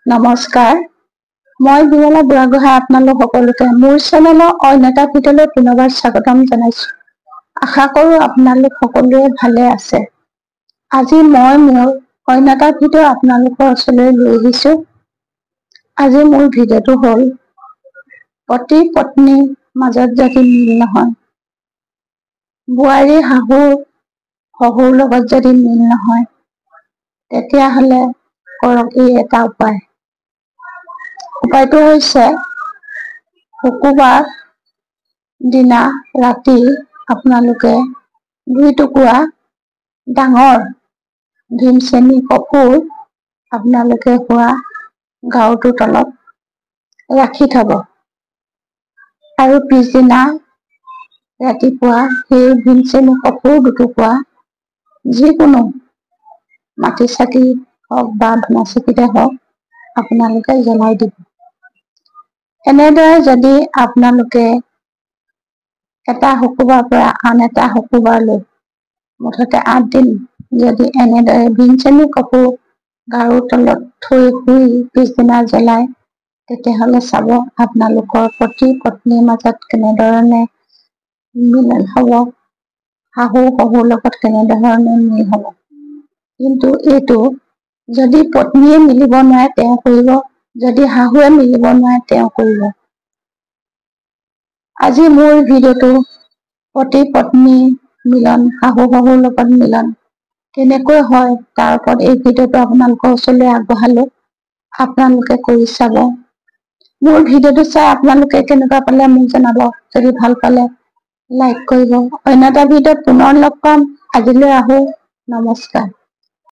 নমস্কাৰ, মই বিমলা বুঢ়াগোহাঁই আপোনালোক সকলোকে মোৰ চেনেলৰ অন্য এটা ভিডিঅ'লৈ পুনৰবাৰ স্বাগতম জনাইছো। আশা কৰো আপোনালোক সকলোৱে ভালে আছে। আজি মই মোৰ অন্য এটা ভিডিঅ' আপোনালোকৰ ওচৰলৈ লৈ আহিছো। আজি মোৰ ভিডিঅ'টো হ'ল পতি পত্নীৰ মাজত যদি মিল নহয়, বোৱাৰী শহুৰ লগত যদি মিল নহয়, তেতিয়াহ'লে কৰক এই এটা উপায়। উপায়টো হৈছে শুকুৰবাৰ দিনা ৰাতি আপোনালোকে 2 টুকুৰা ডাঙৰ ভীমসেনী কপোৰ আপোনালোকে শোৱা গাৰুটোৰ তলত ৰাখি থব আৰু পিছদিনা ৰাতিপুৱা সেই ভীমসেনী কপোৰ 2 টুকুৰা যিকোনো মাটি চাকি হওক বা ধূনা চাকিতে হওক আপোনালোকে জ্বলাই দিব। এনেদৰে যদি আপোনালোকে এটা শুকুৰবাৰৰ পৰা আন এটা শুকুৰবাৰলৈ মুঠতে 8 দিন যদি এনেদৰে ভীমসেনী কপোৰ গাৰুৰ তলত থৈ শুই পিছদিনা জ্বলাই, তেতিয়াহ'লে চাব আপোনালোকৰ পতি পত্নীৰ মাজত কেনেধৰণে মিলন হ'ব, শহুৰ লগত কেনেধৰণে মিল হ'ব। কিন্তু এইটো যদি পত্নীয়ে মিলিব নোৱাৰে তেওঁ কৰিব, যদি শাহুৱে মিলিব নোৱাৰে তেওঁ কৰিব। আজি মোৰ ভিডিঅ'টো পতি পত্নী মিলন, শহুৰ লগত মিলন কেনেকৈ হয় তাৰ ওপৰত এই ভিডিঅ'টো আপোনালোকৰ ওচৰলৈ আগবঢ়ালো। আপোনালোকে কৰি চাব। মোৰ ভিডিঅ'টো চাই আপোনালোকে কেনেকুৱা পালে মোক জনাব। যদি ভাল পালে লাইক কৰিব। অন্য এটা ভিডিঅ'ত পুনৰ লগ পাম। আজিলৈ আহো, নমস্কাৰ।